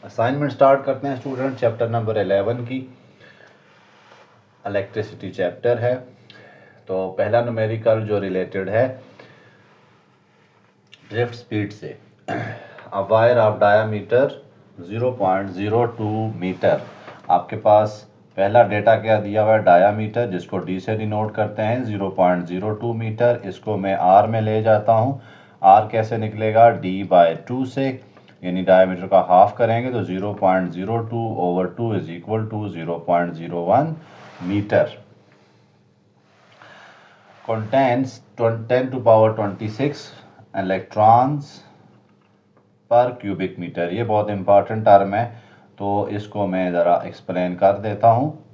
Assignment start करते हैं student. Chapter number 11 की इलेक्ट्रिसिटी चैप्टर है। तो पहला न्यूमेरिकल जो रिलेटेड है ड्रिफ्ट स्पीड से। A wire of diameter 0.02 metre. आपके पास पहला डेटा क्या दिया हुआ है, डायामीटर, जिसको डी से डिनोट करते हैं 0.02 मीटर। इसको मैं आर में ले जाता हूँ। आर कैसे निकलेगा, d/2 से, यानी डायमीटर का हाफ करेंगे तो 0.02 over 2 is equal to 0.01 metre. Contains 10 to power 26 electrons पर क्यूबिक मीटर। ये बहुत इंपॉर्टेंट टर्म है, तो इसको मैं ज़रा एक्सप्लेन कर देता हूँ।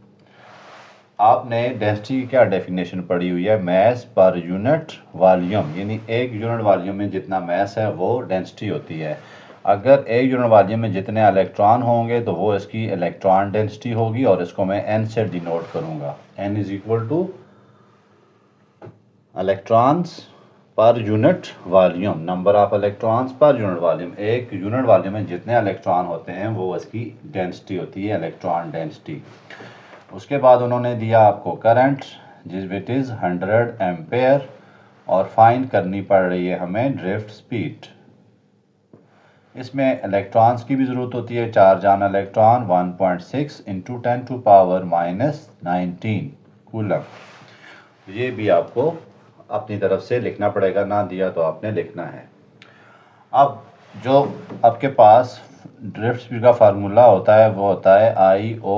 आपने डेंसिटी की क्या डेफिनेशन पढ़ी हुई है, मैस पर यूनिट वॉल्यूम, यानी एक यूनिट वॉल्यूम में जितना मैस है वो डेंसिटी होती है। अगर एक यूनिट वॉल्यूम में जितने इलेक्ट्रॉन होंगे तो वो इसकी इलेक्ट्रॉन डेंसिटी होगी, और इसको मैं n से डिनोट करूंगा। n is equal two electrons per unit volume, number of electrons per unit volume. एक यूनिट वॉल्यूम में जितने इलेक्ट्रॉन होते हैं वो इसकी डेंसिटी होती है, इलेक्ट्रॉन डेंसिटी। उसके बाद उन्होंने दिया आपको करंट, जिस विट इज़ 100 एम्पेयर, और फाइंड करनी पड़ रही है हमें ड्रिफ्ट स्पीड। इसमें इलेक्ट्रॉन्स की भी ज़रूरत होती है। Charge on electron 1.6 into 10 to power -19 coulomb. ये भी आपको अपनी तरफ से लिखना पड़ेगा, ना दिया तो आपने लिखना है। अब जो आपके पास ड्रिफ्ट स्पीड का फार्मूला होता है वो होता है I/NAE।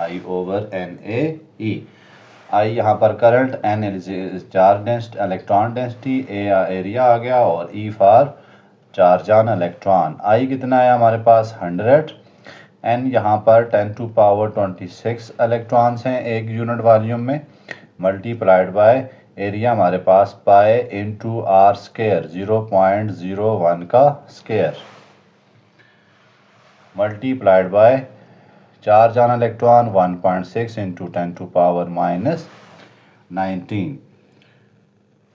I/NAE। आई यहाँ पर current, N charge density, electron density, area आ गया, और E for charge on electron. I कितना है हमारे पास 100, N यहाँ पर 10 टू पावर 26 इलेक्ट्रॉन्स हैं एक यूनिट वॉल्यूम में, मल्टीप्लाइड बाय एरिया हमारे पास पाई इंटू आर स्क्वायर 0.01 का square, multiplied by charge on electron 1.6 into 10 to power -19।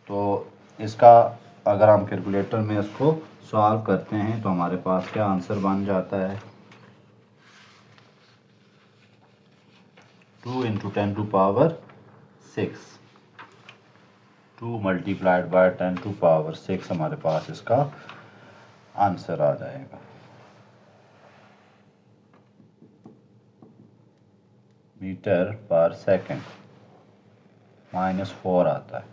तो इसका अगर हम कैलकुलेटर में इसको सॉल्व करते हैं तो हमारे पास क्या आंसर बन जाता है, 2 into 10 to power 6, 2 multiplied by 10 to power 6 हमारे पास इसका आंसर आ जाएगा। मीटर पर सेकंड -4 आता है।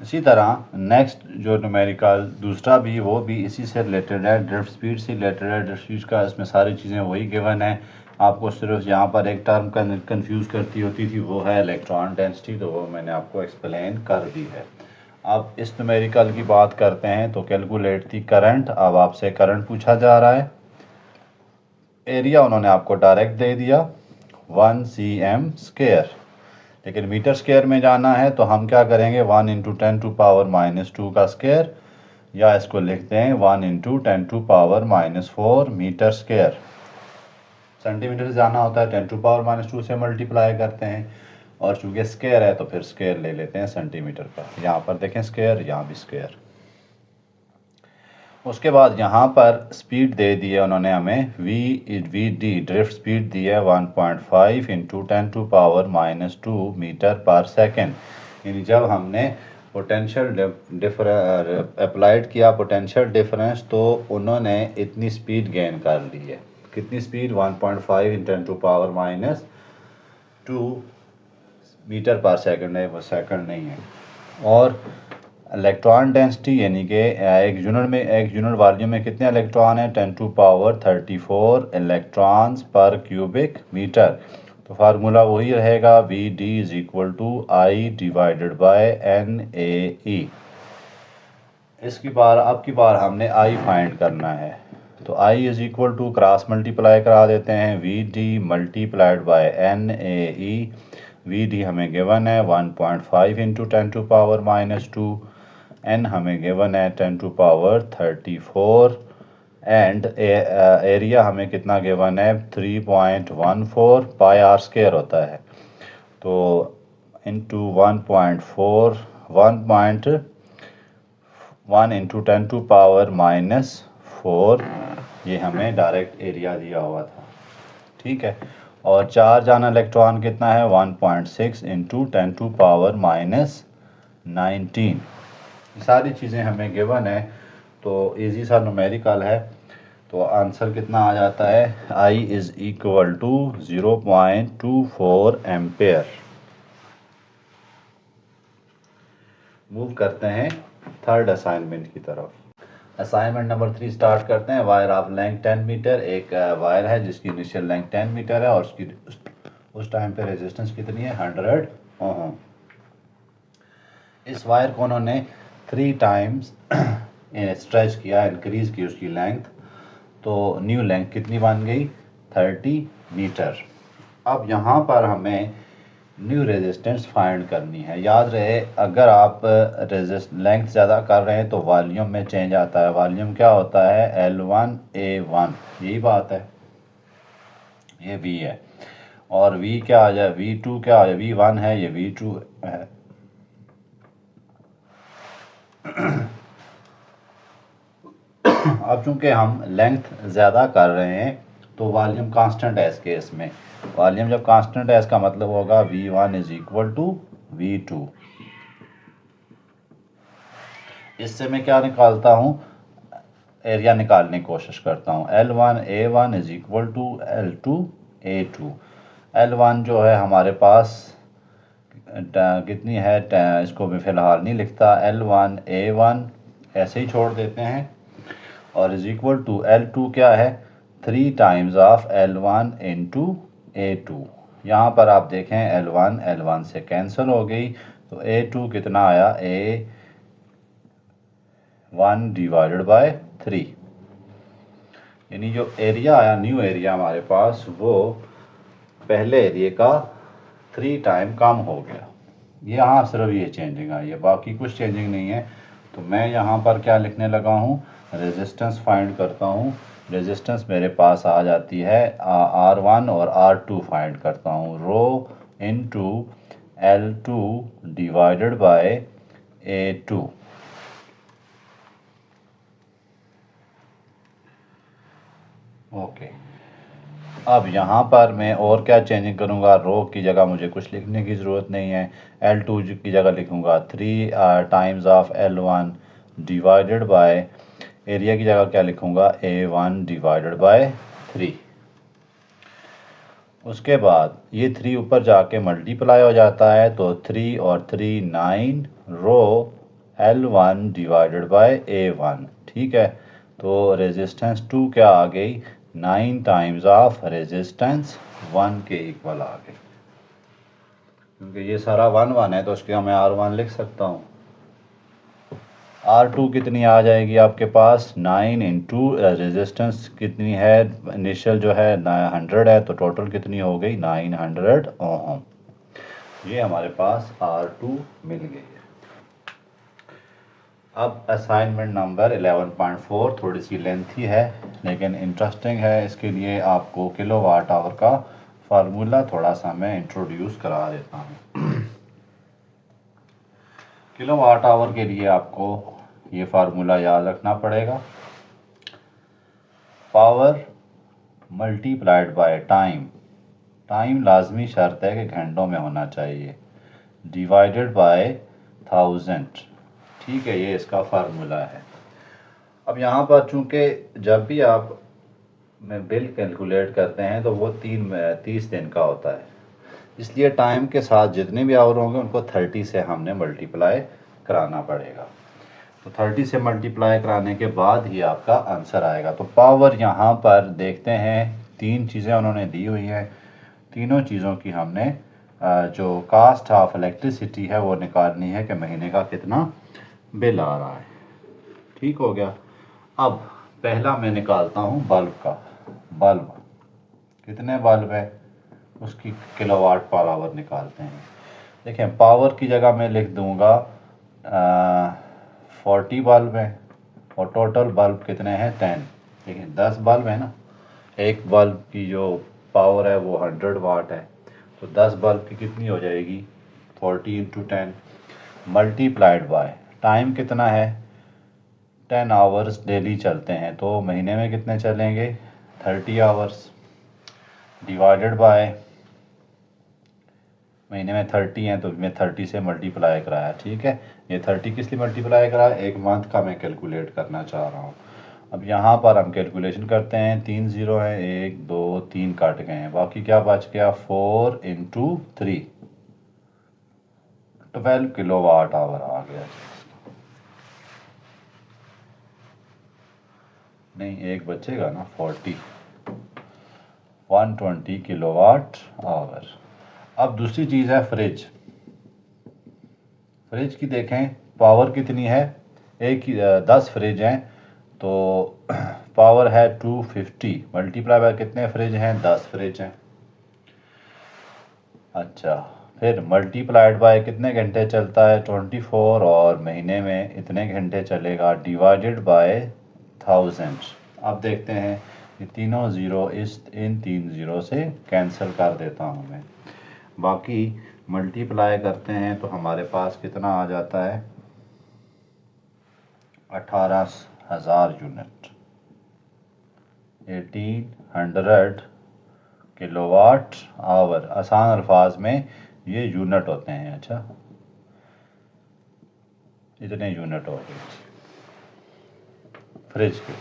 इसी तरह नेक्स्ट जो न्यूमेरिकल दूसरा भी, वो भी इसी से रिलेटेड है, ड्रिफ्ट स्पीड से रिलेटेड है। ड्रिफ्ट स्पीड का इसमें सारी चीज़ें वही गिवन है। आपको सिर्फ यहाँ पर एक टर्म कंफ्यूज करती होती थी, वो है इलेक्ट्रॉन डेंसिटी, तो वो मैंने आपको एक्सप्लेन कर दी है। अब इस न्यूमेरिकल की बात करते हैं तो कैलकुलेट दी करंट। अब आपसे करंट पूछा जा रहा है। एरिया उन्होंने आपको डायरेक्ट दे दिया 1 cm², लेकिन मीटर स्क्वायर में जाना है तो हम क्या करेंगे, 1 इंटू 10 टू पावर -2 का स्क्वायर, या इसको लिखते हैं 1 into 10 to power -4 metre square. Centimetre से जाना होता है 10 टू पावर -2 से मल्टीप्लाई करते हैं, और चूँकि स्क्वायर है तो फिर स्क्वायर ले लेते हैं सेंटीमीटर का। यहाँ पर देखें स्क्वायर, यहाँ भी स्क्वायर। उसके बाद यहाँ पर स्पीड दे दी है उन्होंने हमें, VD ड्रिफ्ट स्पीड दी है 1.5 इंटू 10 टू पावर -2 मीटर पर सेकेंड। यानी जब हमने पोटेंशियल अप्लाइड किया पोटेंशियल डिफरेंस, तो उन्होंने इतनी स्पीड गेन कर ली है। कितनी speed, 1.5 into 10 to power -2 metre पर सेकेंड है, वो सेकंड नहीं है। और इलेक्ट्रॉन डेंसिटी, यानी कि एक यूनिट वॉल्यूम में कितने इलेक्ट्रॉन हैं, 10 टू पावर 34 इलेक्ट्रॉन्स पर क्यूबिक मीटर। तो फार्मूला वही रहेगा, VD is equal to I/NAE। अब की बार हमने I फाइंड करना है, तो I is equal to cross multiply करा देते हैं, VD multiplied by NAE। VD हमें गिवन है 1.5 इंटू 10 टू पावर -2, N हमें गिवन है 10 टू पावर 34, एंड एरिया हमें कितना गिवन है 3.14 पाई आर स्क्वायर होता है। तो इंटू 1.4 1 इंटू 10⁻⁻⁴, ये हमें डायरेक्ट एरिया दिया हुआ था, ठीक है। और चार्ज ऑन इलेक्ट्रॉन कितना है, 1.6 इंटू 10⁻⁹। सारी चीज़ें हमें गिवन है, तो इजी सा न्यूमेरिकल है। तो आंसर कितना आ जाता है, I is equal to 0.24 ampere. Move करते हैं थर्ड असाइनमेंट की तरफ। असाइनमेंट नंबर 3 स्टार्ट करते हैं। वायर ऑफ लेंथ 10 मीटर, एक वायर है जिसकी इनिशियल लेंथ 10 मीटर है और उसकी उस टाइम पे रेजिस्टेंस कितनी है, 100 ओम। इस वायर को उन्होंने 3 टाइम्स स्ट्रेच किया, इंक्रीज की उसकी लेंथ, तो न्यू लेंथ कितनी बन गई, 30 मीटर। अब यहाँ पर हमें न्यू रेजिस्टेंस फाइंड करनी है। याद रहे, अगर आप लेंथ ज़्यादा कर रहे हैं तो वॉल्यूम में चेंज आता है। वॉल्यूम क्या होता है, L1A1, यही बात है, ये V है। और V क्या आ जाए, V2 क्या आ जाए, V1 है, ये V2 है। अब चूंकि हम लेंथ ज़्यादा कर रहे हैं तो वॉल्यूम कांस्टेंट है इस केस में। वॉल्यूम जब कांस्टेंट है इसका मतलब होगा V1 is equal to V2। इससे मैं क्या निकालता हूँ, एरिया निकालने की कोशिश करता हूँ। L1A1 is equal to L2A2। L1 जो है हमारे पास कितनी है, इसको मैं फ़िलहाल नहीं लिखता, L1A1 ऐसे ही छोड़ देते हैं, और इज इक्वल टू L2 क्या है, 3 times of L1 into A2। यहाँ पर आप देखें L1 L1 से कैंसिल हो गई, तो A2 कितना आया, A1 डिवाइडेड बाय 3। यानी जो एरिया आया, न्यू एरिया हमारे पास, वो पहले एरिया का 3 टाइम कम हो गया। यहाँ सिर्फ ये चेंजिंग आई है, बाकी कुछ चेंजिंग नहीं है। तो मैं यहाँ पर क्या लिखने लगा हूँ, रेजिस्टेंस फाइंड करता हूँ। रेजिस्टेंस मेरे पास आ जाती है R1 और R2 फाइंड करता हूँ, row into L2 divided by A2। Okay, अब यहाँ पर मैं और क्या चेंजिंग करूँगा, रो की जगह मुझे कुछ लिखने की ज़रूरत नहीं है। L2 की जगह लिखूँगा 3 times of L1 divided by, area की जगह क्या लिखूँगा, A1 डिवाइडेड बाय 3। उसके बाद ये 3 ऊपर जाके मल्टीप्लाई हो जाता है, तो 3 और 3 9, रो L1 डिवाइडेड बाय A1, ठीक है। तो रेजिस्टेंस 2 क्या आ गई, 9 टाइम्स ऑफ रेजिस्टेंस 1 के इक्वल आ गई। क्योंकि ये सारा 1 1 है तो उसके मैं R1 लिख सकता हूँ। R2 कितनी आ जाएगी आपके पास, 9 इंटू रेजिस्टेंस कितनी है, इनिशियल जो है 100 है, तो टोटल कितनी हो गई, 900 ओम। ये हमारे पास R2 मिल गई है। अब असाइनमेंट नंबर 11.4 थोड़ी सी लेंथी है लेकिन इंटरेस्टिंग है। इसके लिए आपको किलोवाट आवर का फार्मूला थोड़ा सा मैं इंट्रोड्यूस करा देता हूँ। किलोवाट आवर के लिए आपको ये फार्मूला याद रखना पड़ेगा, power multiplied by time, time लाजमी शर्त है कि घंटों में होना चाहिए, डिवाइडेड बाय 1000, ठीक है। ये इसका फार्मूला है। अब यहाँ पर चूंकि जब भी आप में बिल कैलकुलेट करते हैं तो वो 30 दिन का होता है, इसलिए टाइम के साथ जितने भी आवर होंगे उनको 30 से हमने मल्टीप्लाई कराना पड़ेगा। तो 30 से मल्टीप्लाई कराने के बाद ही आपका आंसर आएगा। तो पावर यहाँ पर देखते हैं, 3 चीज़ें उन्होंने दी हुई हैं, तीनों चीज़ों की हमने जो कास्ट ऑफ इलेक्ट्रिसिटी है वो निकालनी है कि महीने का कितना बिल आ रहा है, ठीक हो गया। अब पहला मैं निकालता हूँ बल्ब का। बल्ब कितने बल्ब है उसकी किलोवाट पर आवर निकालते हैं। देखें, पावर की जगह मैं लिख दूंगा 40 बल्ब है और टोटल बल्ब कितने हैं 10। देखिए 10 बल्ब है ना, एक बल्ब की जो पावर है वो 100 वाट है, तो 10 बल्ब की कितनी हो जाएगी, 40 इंटू 10 मल्टीप्लाइड बाय टाइम कितना है 10 आवर्स डेली चलते हैं, तो महीने में कितने चलेंगे? 30 आवर्स डिवाइडेड बाय, महीने में 30 हैं तो मैं 30 से मल्टीप्लाई कराया, ठीक है। ये 30 किस लिए मल्टीप्लाई कराया? एक मंथ का मैं कैलकुलेट करना चाह रहा हूँ। अब यहाँ पर हम कैलकुलेशन करते हैं, 3 ज़ीरो हैं, 1 2 3 काट गए हैं, बाकी क्या बच गया? 4 × 3, 12 किलोवाट आवर आ गया। नहीं, एक बचेगा ना, 120 किलोवाट आवर। अब दूसरी चीज़ है फ्रिज। फ्रिज की देखें पावर कितनी है, 10 फ्रिज हैं तो पावर है 250, मल्टीप्लाई बाय कितने फ्रिज हैं? 10 फ्रिज हैं। अच्छा, फिर मल्टीप्लाइड बाय कितने घंटे चलता है? 24, और महीने में इतने घंटे चलेगा, डिवाइडेड बाय 1000। अब देखते हैं, ये तीनों ज़ीरो इन 3 ज़ीरो से कैंसिल कर देता हूँ मैं, बाकी मल्टीप्लाई करते हैं तो हमारे पास कितना आ जाता है? 18,000 यूनिट, 1800 किलोवाट आवर। आसान अल्फाज में ये यूनिट होते हैं। अच्छा, इतने यूनिट हो गए फ्रिज के।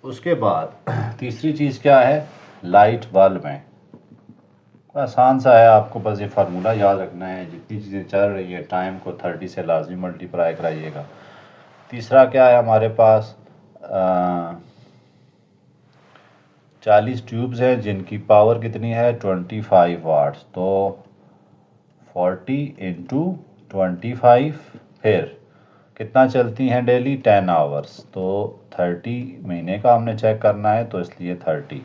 उसके बाद तीसरी चीज़ क्या है? लाइट बल्ब में। आसान सा है, आपको बस ये फार्मूला याद रखना है, जितनी चीज़ें चल रही है टाइम को 30 से लाजमी मल्टीप्लाई कराइएगा। तीसरा क्या है हमारे पास? 40 ट्यूब्स हैं जिनकी पावर कितनी है? 25 वाट्स, तो 40 × 25, फिर कितना चलती हैं डेली? 10 आवर्स, तो 30 महीने का हमने चेक करना है तो इसलिए 30।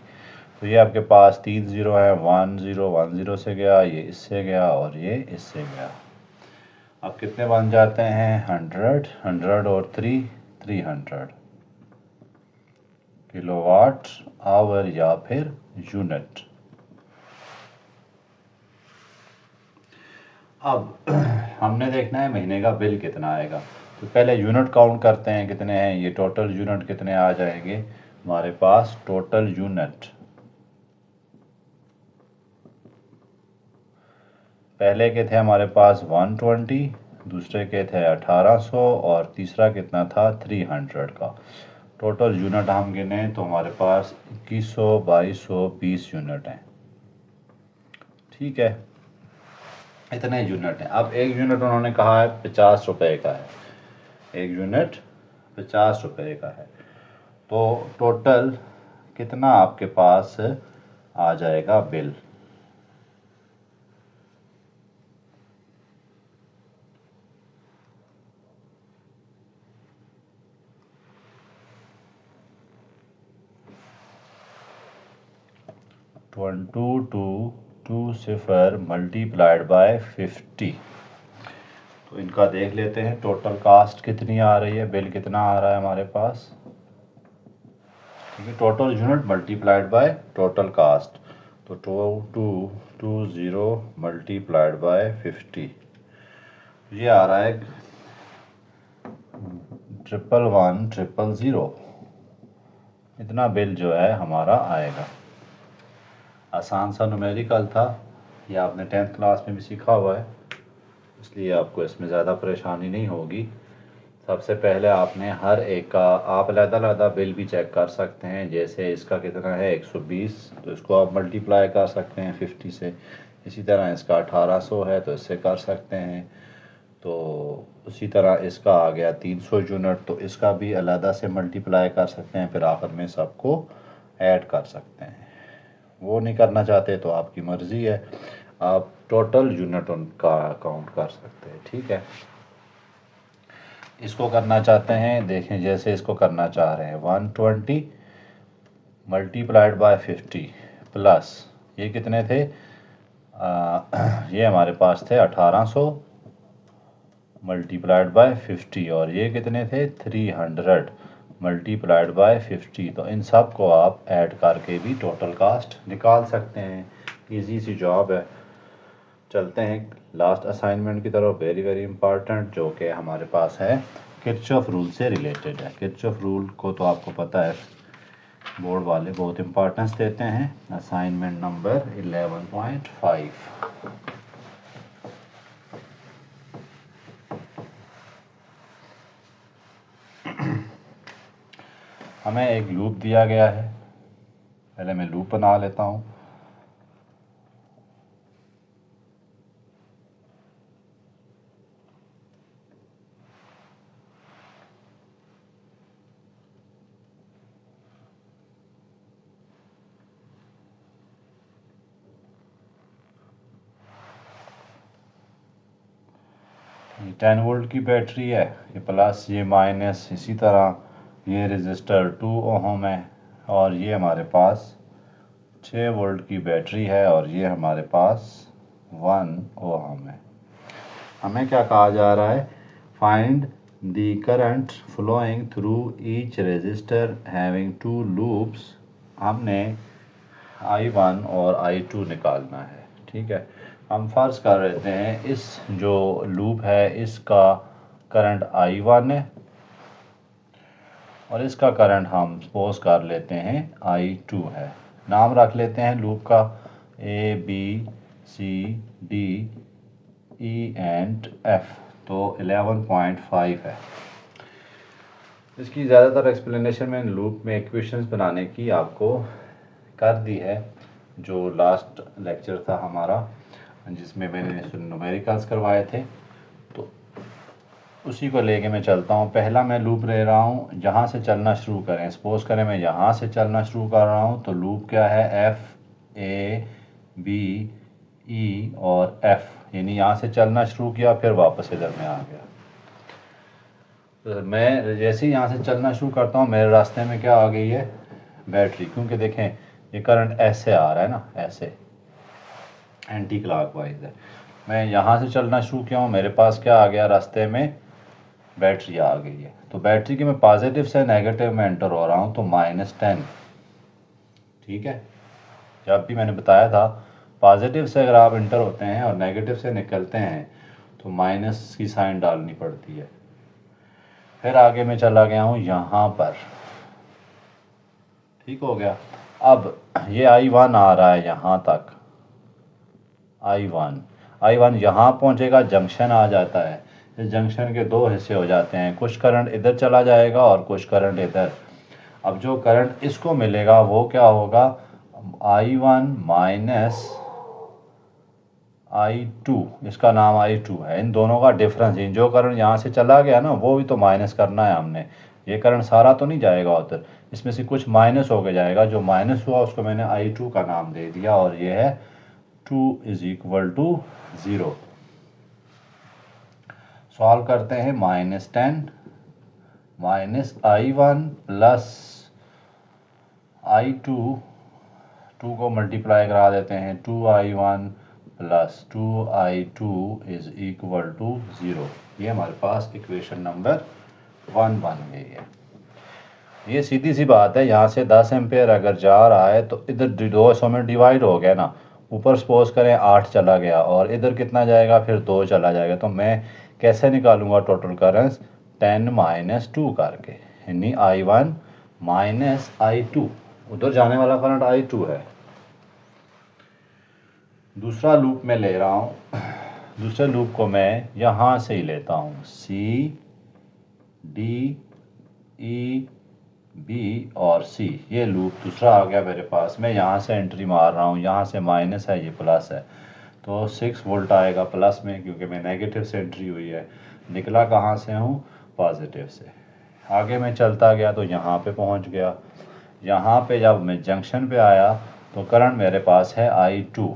तो ये आपके पास 3 ज़ीरो है, 1 ज़ीरो 1 ज़ीरो से गया, ये इससे गया और ये इससे गया। अब कितने बन जाते हैं? 100, 100 और 3, 300 किलोवाट आवर या फिर यूनिट। अब हमने देखना है महीने का बिल कितना आएगा, तो पहले यूनिट काउंट करते हैं कितने हैं। ये टोटल यूनिट कितने आ जाएंगे हमारे पास? टोटल यूनिट पहले के थे हमारे पास 120, दूसरे के थे 1800 और तीसरा कितना था? 300 का। टोटल यूनिट हम गिने तो हमारे पास 2100, 2200, 20 यूनिट हैं, ठीक है। इतने यूनिट हैं। अब एक यूनिट उन्होंने कहा है 50 रुपये का है, एक यूनिट 50 रुपये का है, तो टोटल कितना आपके पास आ जाएगा बिल? टू सिफर मल्टीप्लाइड बाय 50। तो इनका देख लेते हैं टोटल कास्ट कितनी आ रही है, बिल कितना आ रहा है हमारे पास। ठीक है, total unit multiplied by total cast, तो 2220 मल्टीप्लाइड बाय 50, ये आ रहा है 111,100। इतना बिल जो है हमारा आएगा। आसान सा न्यूमेरिकल था, ये आपने 10th क्लास में भी सीखा हुआ है, इसलिए आपको इसमें ज़्यादा परेशानी नहीं होगी। सबसे पहले आपने हर एक का आप अलग-अलग बिल भी चेक कर सकते हैं। जैसे इसका कितना है 120, तो इसको आप मल्टीप्लाई कर सकते हैं 50 से। इसी तरह इसका 1800 है तो इससे कर सकते हैं। तो उसी तरह इसका आ गया 300 यूनिट, तो इसका भी अलग से मल्टीप्लाई कर सकते हैं, फिर आखिर में सबको ऐड कर सकते हैं। वो नहीं करना चाहते तो आपकी मर्ज़ी है, आप टोटल यूनिट उनका काउंट कर सकते हैं, ठीक है। इसको करना चाहते हैं, देखें जैसे इसको करना चाह रहे हैं 120 मल्टीप्लाइड बाय 50 प्लस ये कितने थे? ये हमारे पास थे 1800 मल्टीप्लाइड बाय 50, और ये कितने थे? 300 मल्टीप्लाइड बाय 50। तो इन सब को आप ऐड करके भी टोटल कास्ट निकाल सकते हैं। इजी सी जॉब है। चलते हैं लास्ट असाइनमेंट की तरफ, वेरी वेरी इंपॉर्टेंट, जो कि हमारे पास है किरचॉफ रूल से रिलेटेड है। किरचॉफ रूल को तो आपको पता है, बोर्ड वाले बहुत इंपॉर्टेंस देते हैं। Assignment number 11.5। हमें एक लूप दिया गया है, पहले मैं लूप बना लेता हूँ। ये 10 वोल्ट की बैटरी है, ये प्लस ये माइनस, इसी तरह ये रजिस्टर 2 ओहम है, और ये हमारे पास 6 वोल्ट की बैटरी है, और ये हमारे पास 1 ओहम है। हमें क्या कहा जा रहा है, find the current flowing through each resistor having 2 loops. हमने I1 और I2 निकालना है। ठीक है, हम फर्ज कर लेते हैं इस जो लूप है इसका करंट I1 है, और इसका करंट हम सपोज कर लेते हैं I2 है। नाम रख लेते हैं लूप का A B C D E and F, तो 11.5 है। इसकी ज़्यादातर एक्सप्लेनेशन में लूप में इक्वेशंस बनाने की आपको कर दी है, जो लास्ट लेक्चर था हमारा जिसमें मैंने न्यूमेरिकल्स करवाए थे, तो उसी को लेके मैं चलता हूँ। पहला मैं लूप ले रहा हूँ, जहाँ से चलना शुरू करें, सपोज करें मैं यहाँ से चलना शुरू कर रहा हूँ, तो लूप क्या है, F A B E और F, यानी यहाँ से चलना शुरू किया फिर वापस इधर में आ गया। तो मैं जैसे ही यहाँ से चलना शुरू करता हूँ, मेरे रास्ते में क्या आ गई है, बैटरी, क्योंकि देखें ये करंट ऐसे आ रहा है ना, ऐसे एंटी क्लॉकवाइज है। मैं यहाँ से चलना शुरू किया हूँ, मेरे पास क्या आ गया, रास्ते में बैटरी आ गई है। तो बैटरी के मैं पॉजिटिव से नेगेटिव में एंटर हो रहा हूँ, तो -10। ठीक है, जब भी मैंने बताया था पॉजिटिव से अगर आप एंटर होते हैं और नेगेटिव से निकलते हैं तो माइनस की साइन डालनी पड़ती है। फिर आगे मैं चला गया हूँ यहाँ पर, ठीक हो गया। अब ये I1 आ रहा है यहाँ तक, I1 यहाँ पहुँचेगा, जंक्शन आ जाता है। इस जंक्शन के दो हिस्से हो जाते हैं, कुछ करंट इधर चला जाएगा और कुछ करंट इधर। अब जो करंट इसको मिलेगा वो क्या होगा, I1 माइनस I2, इसका नाम I2 है। इन दोनों का डिफरेंस, जो करंट यहाँ से चला गया ना वो भी तो माइनस करना है हमने। ये करंट सारा तो नहीं जाएगा उधर, इसमें से कुछ माइनस होके जाएगा। जो माइनस हुआ उसको मैंने I2 का नाम दे दिया, और ये है 2 = 0। सॉल्व करते हैं, -10 माइनस I1 प्लस I2, 2 को मल्टीप्लाई करा देते हैं, 2I1 प्लस 2I2 = 0। ये हमारे पास इक्वेशन नंबर 1 बन गई है। ये सीधी सी बात है, यहाँ से 10 एम्पेयर अगर जा रहा है तो इधर 200 में डिवाइड हो गया ना, ऊपर सपोज करें 8 चला गया और इधर कितना जाएगा, फिर 2 चला जाएगा। तो मैं कैसे निकालूंगा टोटल करंट, 10 - 2 करके, यानी I1 माइनस I2, उधर जाने वाला करंट I2 है। दूसरा लूप मैं ले रहा हूँ, दूसरे लूप को मैं यहाँ से ही लेता हूँ, C D E B और C, ये लूप दूसरा आ गया मेरे पास। मैं यहाँ से एंट्री मार रहा हूँ, यहाँ से माइनस है, ये प्लस है, तो 6 वोल्ट आएगा प्लस में, क्योंकि मैं नेगेटिव से एंट्री हुई है। निकला कहाँ से हूँ, पॉजिटिव से। आगे मैं चलता गया तो यहाँ पे पहुँच गया। यहाँ पे जब मैं जंक्शन पे आया तो करंट मेरे पास है I2,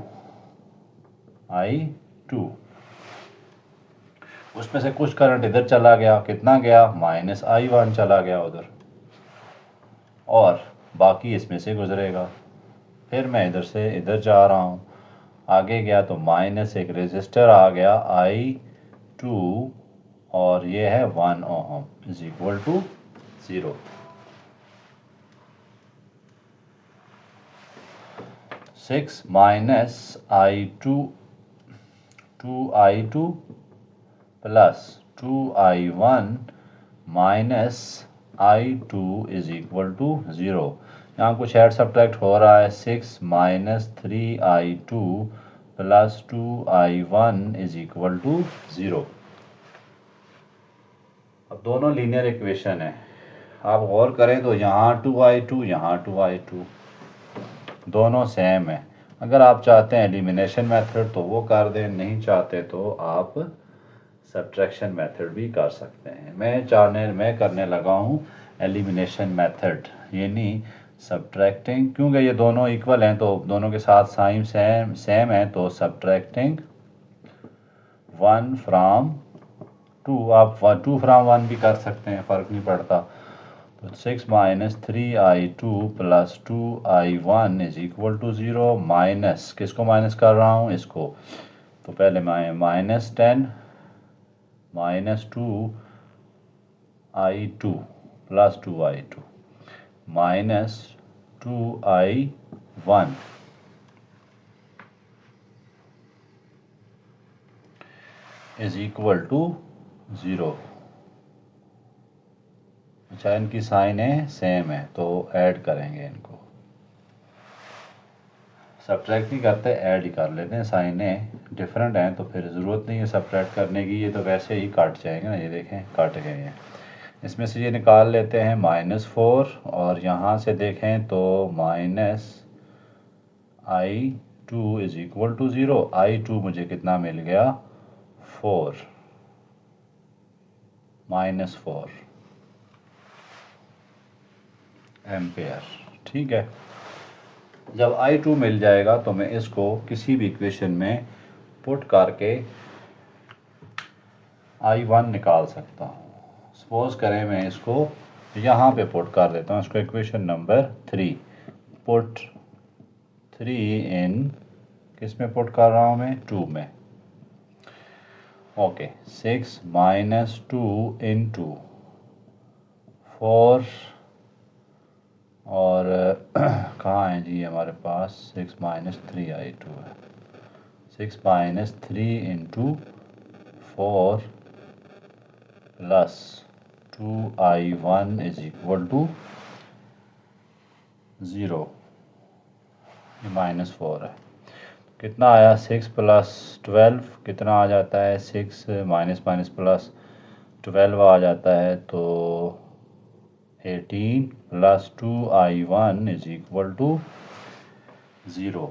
उसमें से कुछ करंट इधर चला गया, कितना गया, -I1 चला गया उधर, और बाकी इसमें से गुजरेगा। फिर मैं इधर से इधर जा रहा हूँ, आगे गया तो माइनस एक रेजिस्टर आ गया I2, और ये है 1 ohm = 0। 6 minus I2, 2I2 plus 2I1 minus I2 is equal to 0। यहाँ कुछ ऐड सब्ट्रैक्ट हो रहा है, 6 minus 3I2 plus 2I1 is equal to 0। अब दोनों लीनियर इक्वेशन है, आप गौर करें तो यहाँ 2I2 यहाँ 2I2 दोनों सेम है। अगर आप चाहते हैं एलिमिनेशन मेथड तो वो कर दें, नहीं चाहते तो आप सब्ट्रैक्शन मेथड भी कर सकते हैं। मैं करने लगा हूँ एलिमिनेशन मेथड, यानी सब्ट्रैक्टिंग, क्योंकि ये दोनों इक्वल हैं तो दोनों के साथ साइन सेम है, तो सब्ट्रैक्टिंग 1 फ्राम 2, आप 2 फ्राम 1 भी कर सकते हैं, फ़र्क नहीं पड़ता। तो 6 minus 3I2 plus 2I1 is equal to 0। Minus किसको माइनस कर रहा हूँ, इसको। तो पहले मैं minus 10 minus 2I2 plus 2I2 minus 2I1 is equal to 0। अच्छा, इनकी साइनें सेम है तो ऐड करेंगे इनको, सब्ट्रैक्ट नहीं करते, ऐड ही कर लेते हैं। साइनें डिफरेंट हैं तो फिर ज़रूरत नहीं है सब्ट्रैक्ट करने की, ये तो वैसे ही काट जाएंगे ना, ये देखें कट गए हैं। इसमें से ये निकाल लेते हैं -4, और यहाँ से देखें तो minus I2 is equal to 0। I2 मुझे कितना मिल गया, 4 -4 एम्पेयर। ठीक है, जब I2 मिल जाएगा तो मैं इसको किसी भी इक्वेशन में पुट करके I1 निकाल सकता हूँ। सपोज करें मैं इसको यहाँ पे पुट कर देता हूँ, इसको इक्वेशन नंबर 3, पुट 3 इन, किस में पुट कर रहा हूँ मैं, 2 में। ओके, 6 माइनस 2 इंटू 4, और कहाँ है जी हमारे पास, 6 माइनस 3I2 है। 6 minus 3 into 4 plus 2I1 is equal to 0। ये -4 है, कितना आया, 6 प्लस 12 कितना आ जाता है, 6 माइनस माइनस प्लस 12 आ जाता है, तो 18 plus 2I1 is equal to 0।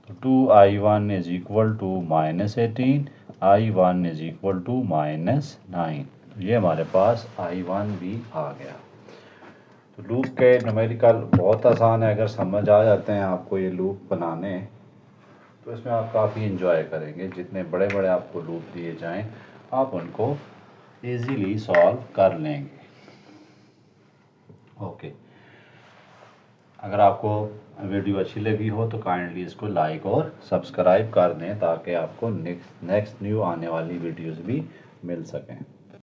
तो 2I1 is equal to -18, I1 is equal to -9। ये हमारे पास I1 भी आ गया। तो लूप के न्यूमेरिकल बहुत आसान है, अगर समझ आ जाते हैं आपको ये लूप बनाने तो इसमें आप काफ़ी इंजॉय करेंगे। जितने बड़े बड़े आपको लूप दिए जाएं आप उनको इजीली सॉल्व कर लेंगे। ओके, अगर आपको वीडियो अच्छी लगी हो तो काइंडली इसको लाइक और सब्सक्राइब कर दें ताकि आपको नेक्स्ट न्यू आने वाली वीडियोस भी मिल सकें।